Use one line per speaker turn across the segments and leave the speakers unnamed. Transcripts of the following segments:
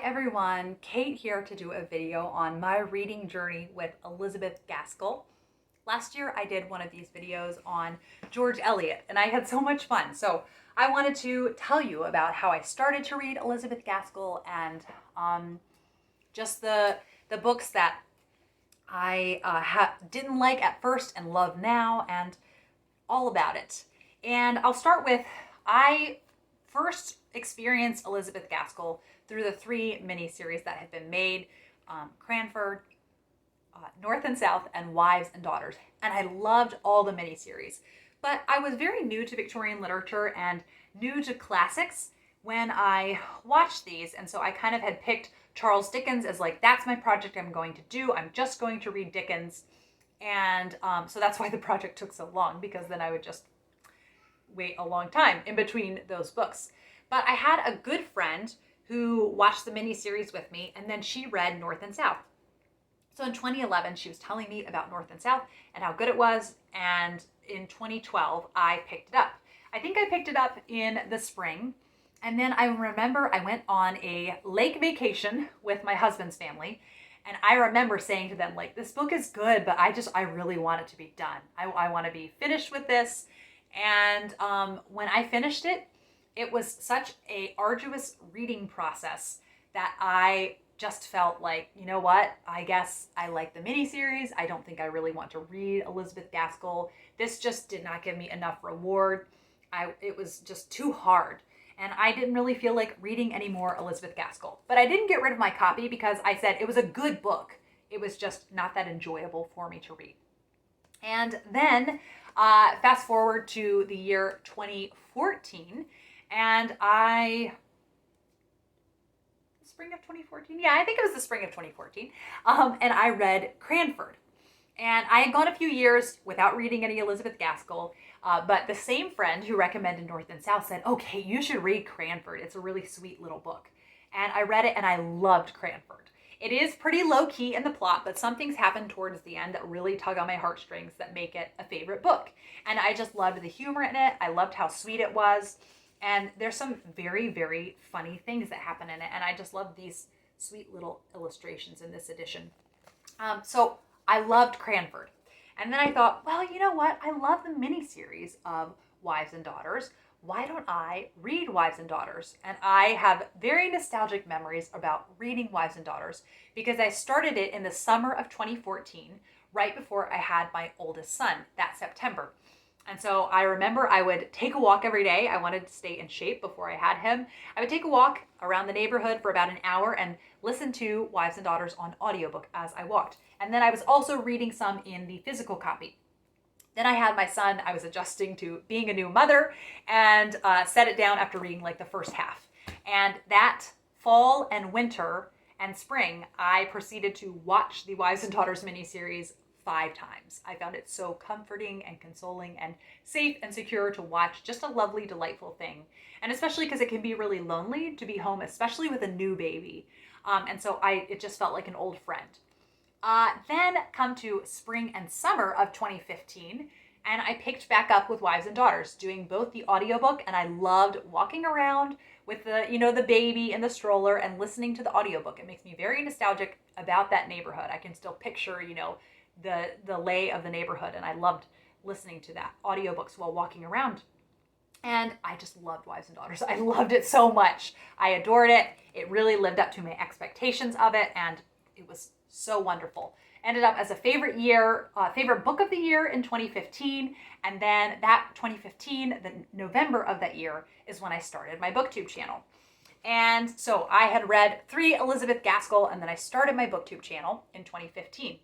everyone, Kate here to do a video on my reading journey with Elizabeth Gaskell. Last year I did one of these videos on George Eliot and I had so much fun. So I wanted to tell you about how I started to read Elizabeth Gaskell and just the books that I didn't like at first and love now and all about it. And I'll start with, I first experienced Elizabeth Gaskell through the 3 miniseries that have been made, Cranford, North and South, and Wives and Daughters. And I loved all the miniseries. But I was very new to Victorian literature and new to classics when I watched these. And so I kind of had picked Charles Dickens as like, that's my project I'm going to do. I'm just going to read Dickens. And so that's why the project took so long, because then I would just wait a long time in between those books. But I had a good friend who watched the miniseries with me, and then she read North and South. So in 2011, she was telling me about North and South and how good it was. And in 2012, I picked it up. I think I picked it up in the spring. And then I remember I went on a lake vacation with my husband's family. And I remember saying to them, like, this book is good, but I really want it to be done. I want to be finished with this. And when I finished it, it was such a arduous reading process that I just felt like, you know what, I guess I like the miniseries. I don't think I really want to read Elizabeth Gaskell. This just did not give me enough reward. It was just too hard. And I didn't really feel like reading any more Elizabeth Gaskell. But I didn't get rid of my copy because I said it was a good book. It was just not that enjoyable for me to read. And then fast forward to the year 2014, and spring of 2014? Yeah, I think it was the spring of 2014. And I read Cranford. And I had gone a few years without reading any Elizabeth Gaskell, but the same friend who recommended North and South said, okay, you should read Cranford. It's a really sweet little book. And I read it and I loved Cranford. It is pretty low-key in the plot, but some things happen towards the end that really tug on my heartstrings that make it a favorite book. And I just loved the humor in it. I loved how sweet it was. And there's some very, very funny things that happen in it. And I just love these sweet little illustrations in this edition. So I loved Cranford. And then I thought, well, you know what? I love the miniseries of Wives and Daughters. Why don't I read Wives and Daughters? And I have very nostalgic memories about reading Wives and Daughters because I started it in the summer of 2014, right before I had my oldest son that September. And so I remember I would take a walk every day. I wanted to stay in shape before I had him. I would take a walk around the neighborhood for about an hour and listen to Wives and Daughters on audiobook as I walked. And then I was also reading some in the physical copy. Then I had my son. I was adjusting to being a new mother and set it down after reading like the first half. And that fall and winter and spring, I proceeded to watch the Wives and Daughters miniseries 5 times. I found it so comforting and consoling and safe and secure to watch. Just a lovely, delightful thing. And especially because it can be really lonely to be home, especially with a new baby. And so it just felt like an old friend. Then come to spring and summer of 2015, and I picked back up with Wives and Daughters, doing both the audiobook, and I loved walking around with the baby in the stroller and listening to the audiobook. It makes me very nostalgic about that neighborhood. I can still picture, the lay of the neighborhood, and I loved listening to that audiobooks while walking around. And I just loved Wives and Daughters. I loved it so much. I adored it. It really lived up to my expectations of it, and it was so wonderful. Ended up as a favorite book of the year in 2015. And then that 2015, the November of that year, is when I started my BookTube channel. And so I had read 3 Elizabeth Gaskell, and then I started my BookTube channel in 2015.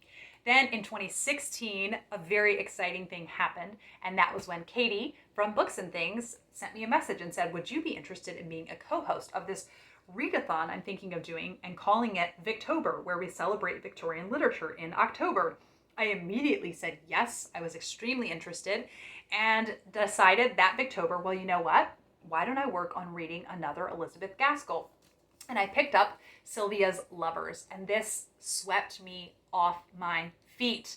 Then in 2016, a very exciting thing happened, and that was when Katie from Books and Things sent me a message and said, would you be interested in being a co-host of this readathon I'm thinking of doing and calling it Victober, where we celebrate Victorian literature in October? I immediately said yes. I was extremely interested and decided that Victober, well, you know what? Why don't I work on reading another Elizabeth Gaskell? And I picked up Sylvia's Lovers, and this swept me off my feet.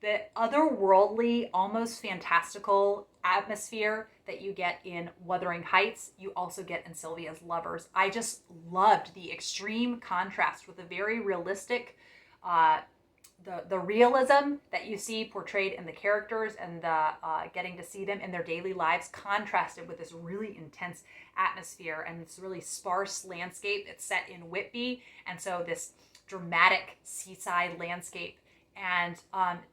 The otherworldly, almost fantastical atmosphere that you get in Wuthering Heights, you also get in Sylvia's Lovers. I just loved the extreme contrast with the very realistic, the realism that you see portrayed in the characters and the getting to see them in their daily lives contrasted with this really intense atmosphere and this really sparse landscape. It's set in Whitby, and so this dramatic seaside landscape, and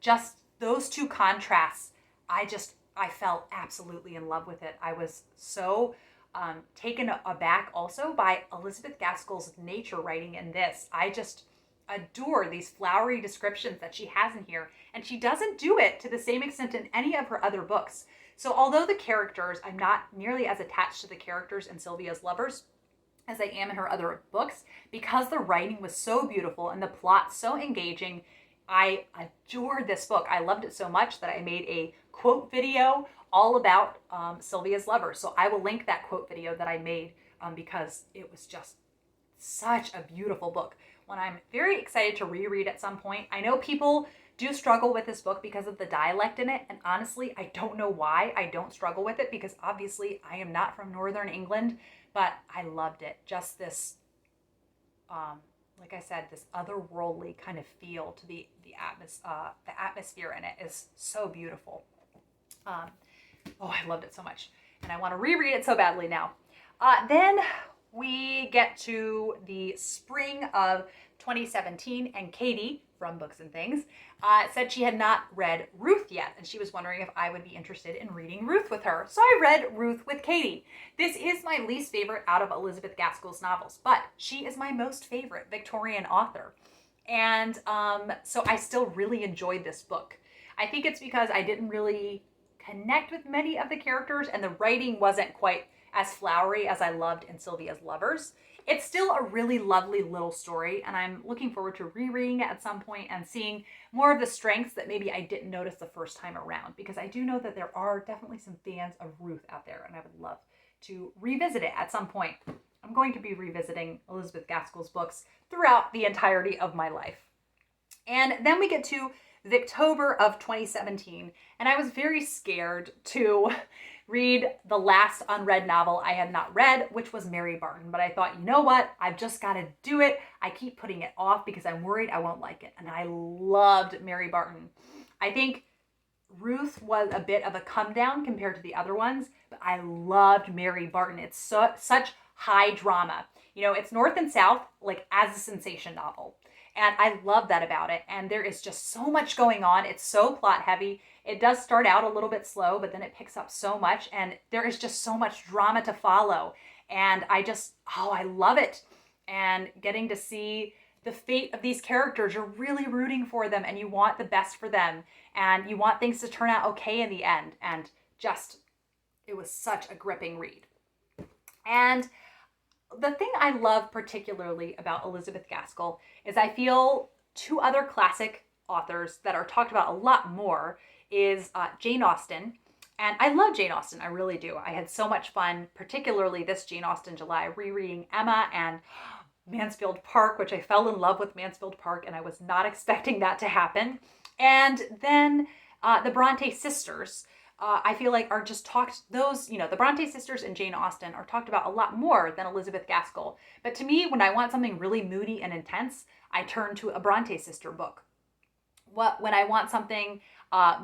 just those two contrasts, I fell absolutely in love with it. I was so taken aback also by Elizabeth Gaskell's nature writing in this. I just adore these flowery descriptions that she has in here, and she doesn't do it to the same extent in any of her other books. So although the characters, I'm not nearly as attached to the characters in Sylvia's Lovers as I am in her other books, because the writing was so beautiful and the plot so engaging, I adored this book. I loved it so much that I made a quote video all about Sylvia's Lovers. So I will link that quote video that I made because it was just such a beautiful book. One I'm very excited to reread at some point. I know people do struggle with this book because of the dialect in it, and honestly, I don't know why I don't struggle with it, because obviously I am not from Northern England, but I loved it. Just this, like I said, this otherworldly kind of feel to the atmosphere in it is so beautiful. Oh, I loved it so much, and I want to reread it so badly now. Then we get to the spring of 2017, and Katie from Books and Things said she had not read Ruth yet, and she was wondering if I would be interested in reading Ruth with her. So I read Ruth with Katie. This is my least favorite out of Elizabeth Gaskell's novels, but she is my most favorite Victorian author. And so I still really enjoyed this book. I think it's because I didn't really connect with many of the characters, and the writing wasn't quite as flowery as I loved in Sylvia's Lovers. It's still a really lovely little story, and I'm looking forward to rereading it at some point and seeing more of the strengths that maybe I didn't notice the first time around, because I do know that there are definitely some fans of Ruth out there, and I would love to revisit it at some point. I'm going to be revisiting Elizabeth Gaskell's books throughout the entirety of my life. And then we get to October of 2017, and I was very scared to read the last unread novel I had not read, which was Mary Barton. But I thought, you know what? I've just got to do it. I keep putting it off because I'm worried I won't like it. And I loved Mary Barton. I think Ruth was a bit of a come down compared to the other ones, but I loved Mary Barton. It's such high drama. You know, it's North and South, like as a sensation novel. And I love that about it. And there is just so much going on. It's so plot heavy. It does start out a little bit slow, but then it picks up so much. And there is just so much drama to follow. And I love it. And getting to see the fate of these characters, you're really rooting for them and you want the best for them. And you want things to turn out okay in the end. And just, it was such a gripping read. And the thing I love particularly about Elizabeth Gaskell is I feel two other classic authors that are talked about a lot more is Jane Austen. And I love Jane Austen, I really do. I had so much fun, particularly this Jane Austen July, rereading Emma and Mansfield Park, which I fell in love with Mansfield Park, and I was not expecting that to happen. And then the Bronte Sisters, I feel like are just talked, those, you know, the Bronte Sisters and Jane Austen are talked about a lot more than Elizabeth Gaskell. But to me, when I want something really moody and intense, I turn to a Bronte sister book. When I want something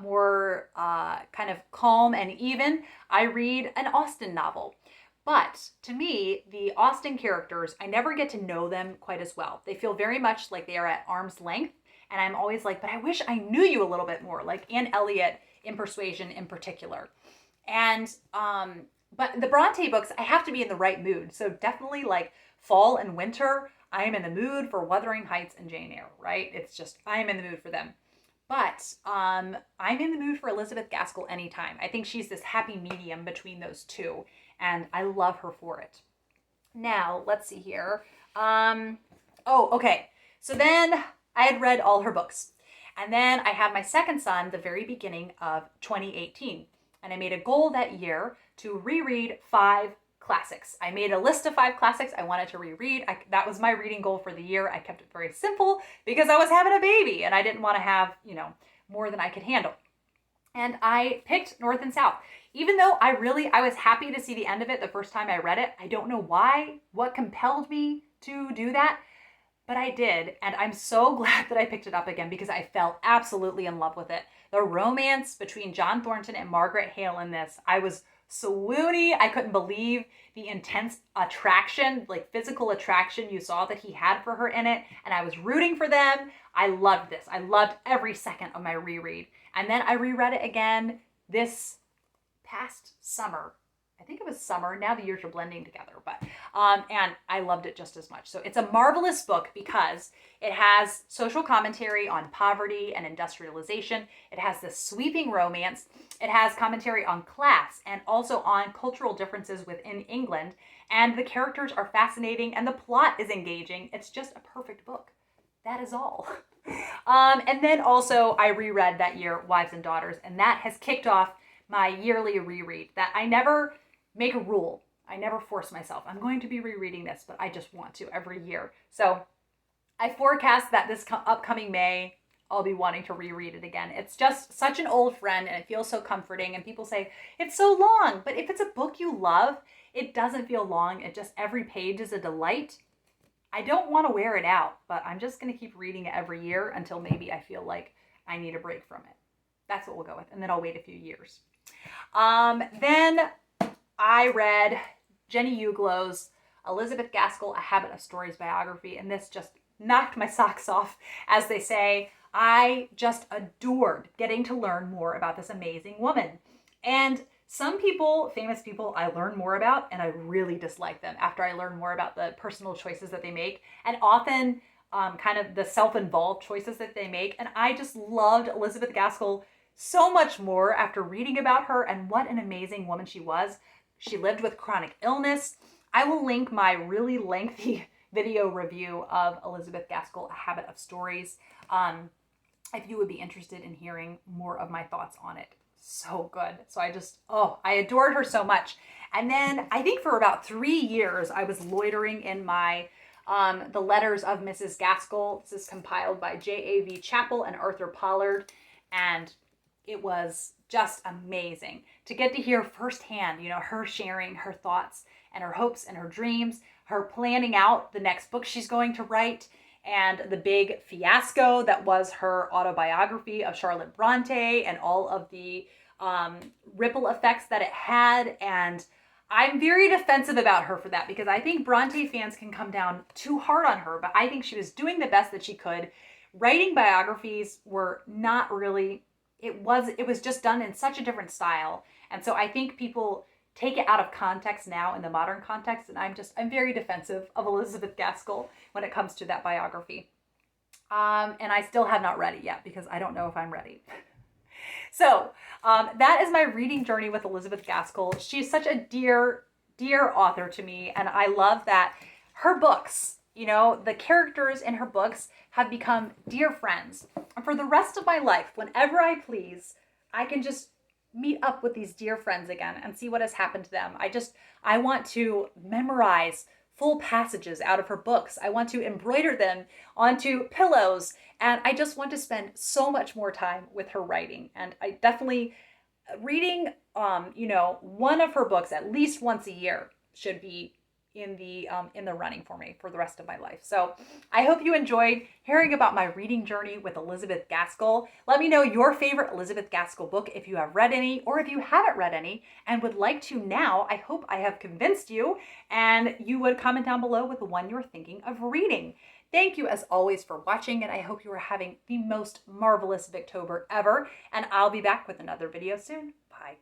more kind of calm and even, I read an Austen novel. But to me, the Austen characters, I never get to know them quite as well. They feel very much like they are at arm's length. And I'm always like, but I wish I knew you a little bit more, like Anne Elliot in Persuasion in particular. And, but the Bronte books, I have to be in the right mood. So definitely like fall and winter, I am in the mood for Wuthering Heights and Jane Eyre, right? It's just, I'm in the mood for them. But I'm in the mood for Elizabeth Gaskell anytime. I think she's this happy medium between those two, and I love her for it. Now, let's see here. Okay. So then I had read all her books. And then I had my second son the very beginning of 2018. And I made a goal that year to reread 5 classics. I made a list of 5 classics I wanted to reread. That was my reading goal for the year. I kept it very simple because I was having a baby and I didn't want to have, more than I could handle. And I picked North and South. Even though I was happy to see the end of it the first time I read it. I don't know why, what compelled me to do that, but I did. And I'm so glad that I picked it up again because I fell absolutely in love with it. The romance between John Thornton and Margaret Hale in this, I was swoony. I couldn't believe the intense attraction, like physical attraction you saw that he had for her in it. And I was rooting for them. I loved this. I loved every second of my reread. And then I reread it again this past summer. I think it was summer. Now the years are blending together, but and I loved it just as much. So it's a marvelous book because it has social commentary on poverty and industrialization. It has this sweeping romance. It has commentary on class and also on cultural differences within England. And the characters are fascinating and the plot is engaging. It's just a perfect book. That is all. And then also I reread that year Wives and Daughters, and that has kicked off my yearly reread. That I never make a rule. I never force myself. I'm going to be rereading this, but I just want to every year. So I forecast that this upcoming May, I'll be wanting to reread it again. It's just such an old friend and it feels so comforting. And people say, it's so long. But if it's a book you love, it doesn't feel long. It just, every page is a delight. I don't want to wear it out, but I'm just going to keep reading it every year until maybe I feel like I need a break from it. That's what we'll go with. And then I'll wait a few years. Then I read Jenny Uglow's Elizabeth Gaskell, A Habit of Stories biography, and this just knocked my socks off, as they say. I just adored getting to learn more about this amazing woman. And some people, famous people, I learn more about, and I really dislike them after I learn more about the personal choices that they make, and often kind of the self-involved choices that they make. And I just loved Elizabeth Gaskell so much more after reading about her and what an amazing woman she was. She lived with chronic illness. I will link my really lengthy video review of Elizabeth Gaskell, A Habit of Stories, if you would be interested in hearing more of my thoughts on it. So good. So I adored her so much. And then I think for about 3 years, I was loitering in my the Letters of Mrs Gaskell. This is compiled by J.A.V. Chappell and Arthur Pollard. And it was just amazing to get to hear firsthand, her sharing her thoughts and her hopes and her dreams, her planning out the next book she's going to write, and the big fiasco that was her autobiography of Charlotte Bronte and all of the ripple effects that it had. And I'm very defensive about her for that because I think Bronte fans can come down too hard on her, but I think she was doing the best that she could. Writing biographies were not really, it was just done in such a different style. And so I think people take it out of context now in the modern context. And I'm very defensive of Elizabeth Gaskell when it comes to that biography. And I still have not read it yet because I don't know if I'm ready. So that is my reading journey with Elizabeth Gaskell. She's such a dear, dear author to me. And I love that her books, the characters in her books have become dear friends. And for the rest of my life, whenever I please, I can just meet up with these dear friends again and see what has happened to them. I want to memorize full passages out of her books. I want to embroider them onto pillows. And I just want to spend so much more time with her writing. And I definitely, reading, one of her books at least once a year should be in the running for me for the rest of my life. So I hope you enjoyed hearing about my reading journey with Elizabeth Gaskell. Let me know your favorite Elizabeth Gaskell book if you have read any or if you haven't read any and would like to now. I hope I have convinced you, and you would comment down below with the one you're thinking of reading. Thank you as always for watching, and I hope you are having the most marvelous Victober ever, and I'll be back with another video soon. Bye.